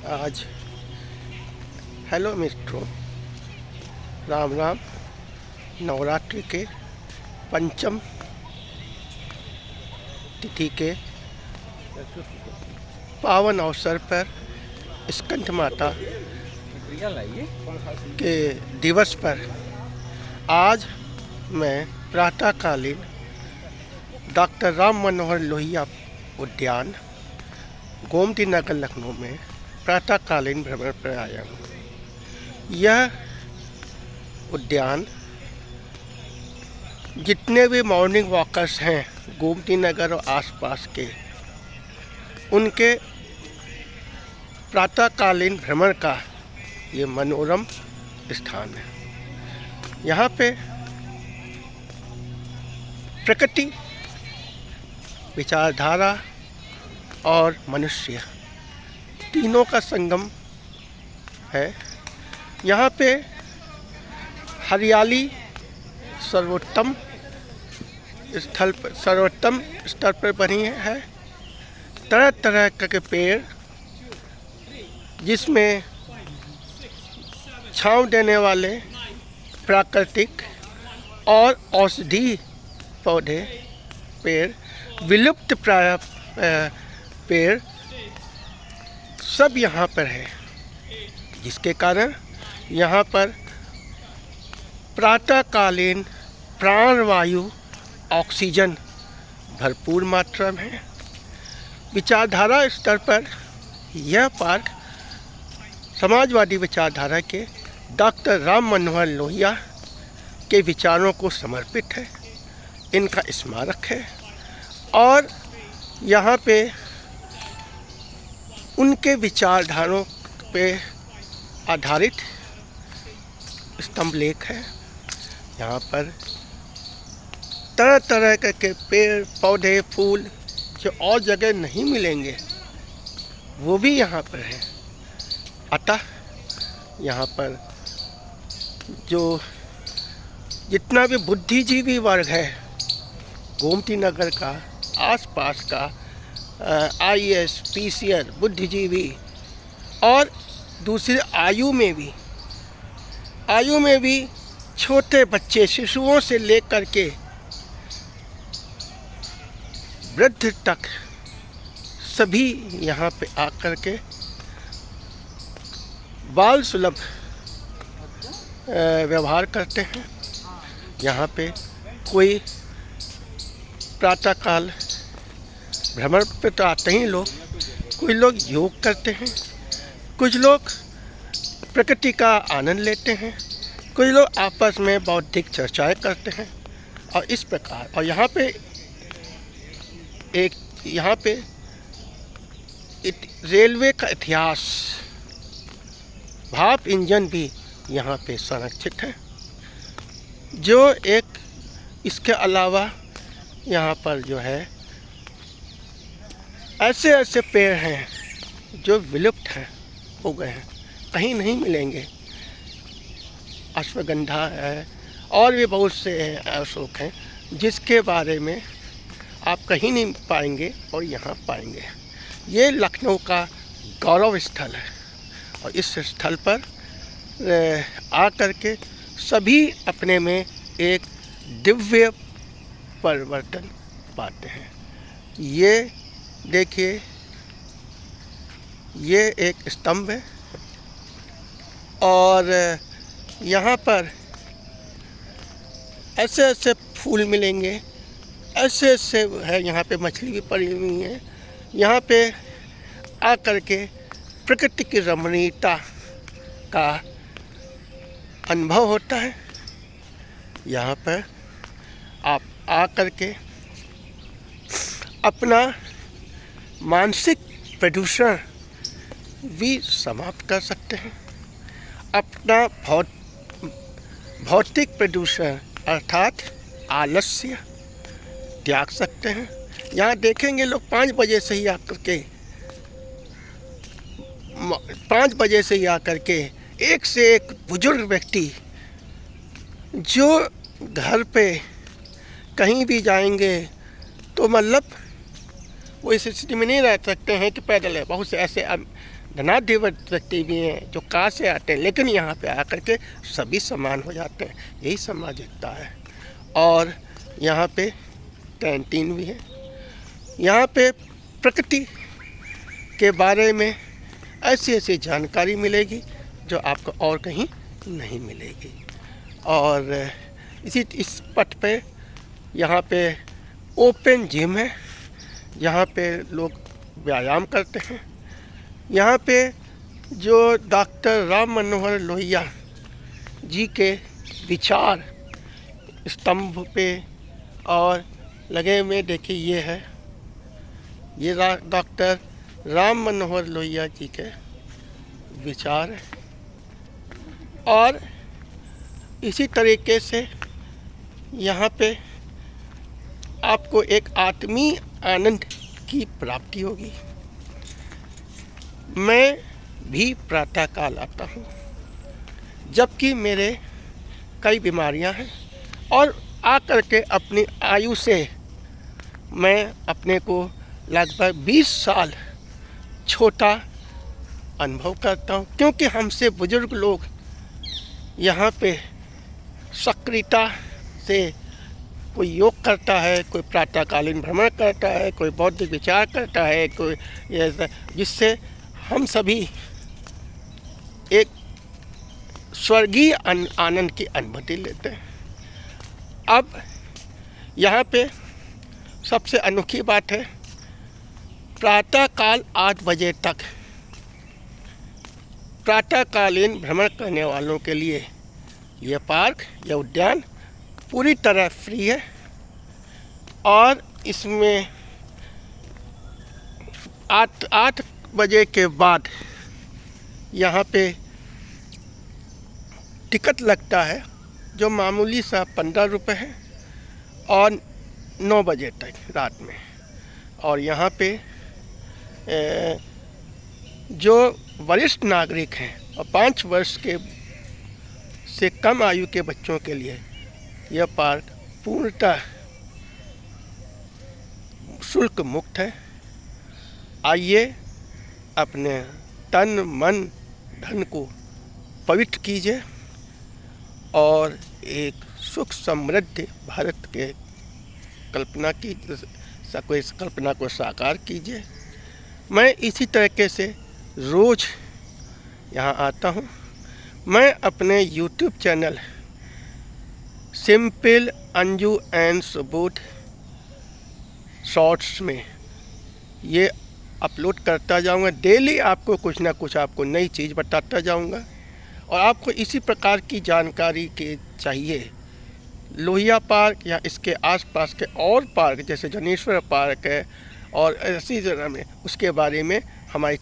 आज हेलो मित्रों, राम राम। नवरात्रि के पंचम तिथि के पावन अवसर पर स्कंद माता के दिवस पर आज मैं प्रातःकालीन डॉक्टर राम मनोहर लोहिया उद्यान गोमती नगर लखनऊ में प्रातःकालीन भ्रमण पर आया हूँ। यह उद्यान जितने भी मॉर्निंग वॉकर्स हैं गोमती नगर और आसपास के, उनके प्रातःकालीन भ्रमण का ये मनोरम स्थान है। यहाँ पे प्रकृति, विचारधारा और मनुष्य तीनों का संगम है। यहाँ पे हरियाली सर्वोत्तम स्तर पर बनी है। तरह तरह के पेड़ जिसमें छांव देने वाले प्राकृतिक और औषधि पौधे, पेड़, विलुप्त प्राय पेड़ सब यहाँ पर है, जिसके कारण यहाँ पर प्रातःकालीन प्राणवायु ऑक्सीजन भरपूर मात्रा में है। विचारधारा स्तर पर यह पार्क समाजवादी विचारधारा के डॉक्टर राम मनोहर लोहिया के विचारों को समर्पित है। इनका स्मारक है और यहाँ पे उनके विचारधारों पे आधारित स्तंभ लेख है। यहाँ पर तरह तरह के पेड़ पौधे फूल जो और जगह नहीं मिलेंगे वो भी यहाँ पर है। अतः यहाँ पर जो जितना भी बुद्धिजीवी वर्ग है गोमती नगर का, आसपास का, आईएएस, पीसीआर बुद्धिजीवी और दूसरे आयु में भी छोटे बच्चे, शिशुओं से लेकर के वृद्ध तक सभी यहाँ पे आकर के बाल सुलभ व्यवहार करते हैं। यहाँ पे कोई प्रातःकाल भ्रमण पे तो आते ही लोग, कुछ लोग योग करते हैं, कुछ लोग प्रकृति का आनंद लेते हैं, कुछ लोग आपस में बौद्धिक चर्चाएं करते हैं और इस प्रकार। और यहाँ पे रेलवे का इतिहास, भाप इंजन भी यहाँ पे संरक्षित है। जो एक इसके अलावा यहाँ पर जो है ऐसे पेड़ हैं जो विलुप्त हैं, हो गए हैं, कहीं नहीं मिलेंगे। अश्वगंधा है और भी बहुत से अशोक हैं जिसके बारे में आप कहीं नहीं पाएंगे और यहाँ पाएंगे। ये लखनऊ का गौरव स्थल है और इस स्थल पर आकर के सभी अपने में एक दिव्य परिवर्तन पाते हैं। ये देखिए, ये एक स्तंभ है और यहाँ पर ऐसे फूल मिलेंगे, ऐसे है। यहाँ पे मछली भी पड़ी हुई है। यहाँ पे आकर के प्रकृति की रमणीयता का अनुभव होता है। यहाँ पर आप आकर के अपना मानसिक प्रदूषण भी समाप्त कर सकते हैं। अपना भौतिक प्रदूषण अर्थात आलस्य त्याग सकते हैं। यहाँ देखेंगे लोग 5 बजे से ही आकर के एक से एक बुजुर्ग व्यक्ति जो घर पे कहीं भी जाएंगे तो मतलब वो इस स्थिति में नहीं रह सकते हैं कि पैदल है। बहुत से ऐसे धनाढ्य व्यक्ति भी हैं जो कहाँ से आते हैं, लेकिन यहाँ पे आकर के सभी समान हो जाते हैं। यही सामाजिकता है। और यहाँ पे कैंटीन भी है। यहाँ पे प्रकृति के बारे में ऐसी ऐसी जानकारी मिलेगी जो आपको और कहीं नहीं मिलेगी। और इस पथ पे यहाँ पे ओपन जिम है, यहाँ पे लोग व्यायाम करते हैं। यहाँ पे जो डॉक्टर राम मनोहर लोहिया जी के विचार स्तंभ पे और लगे हुए, देखिए ये है, ये डॉक्टर राम मनोहर लोहिया जी के विचार है। और इसी तरीके से यहाँ पे आपको एक आत्मीय आनंद की प्राप्ति होगी। मैं भी प्रातःकाल आता हूँ, जबकि मेरे कई बीमारियां हैं, और आकर के अपनी आयु से मैं अपने को लगभग 20 साल छोटा अनुभव करता हूँ, क्योंकि हमसे बुजुर्ग लोग यहाँ पे सक्रियता से कोई योग करता है, कोई प्रातःकालीन भ्रमण करता है, कोई बौद्धिक विचार करता है, कोई जिससे हम सभी एक स्वर्गीय आनंद की अनुभूति लेते हैं। अब यहाँ पे सबसे अनोखी बात है, प्रातःकाल 8 बजे तक प्रातःकालीन भ्रमण करने वालों के लिए यह पार्क या उद्यान पूरी तरह फ्री है। और इसमें 8 बजे के बाद यहाँ पे टिकट लगता है, जो मामूली सा 15 रुपये है, और 9 बजे तक रात में। और यहाँ पे जो वरिष्ठ नागरिक हैं और 5 वर्ष के से कम आयु के बच्चों के लिए यह पार्क पूर्णतः शुल्क मुक्त है। आइए, अपने तन मन धन को पवित्र कीजिए और एक सुख समृद्ध भारत के कल्पना को साकार कीजिए। मैं इसी तरीके से रोज़ यहाँ आता हूँ। मैं अपने YouTube channel simple Anju and Subodh shorts में ये अपलोड करता जाऊंगा। डेली आपको कुछ ना कुछ आपको नई चीज़ बताता जाऊंगा। और आपको इसी प्रकार की जानकारी के चाहिए, लोहिया पार्क या इसके आसपास के और पार्क जैसे जनेश्वर पार्क है और इसी तरह में, उसके बारे में हमारे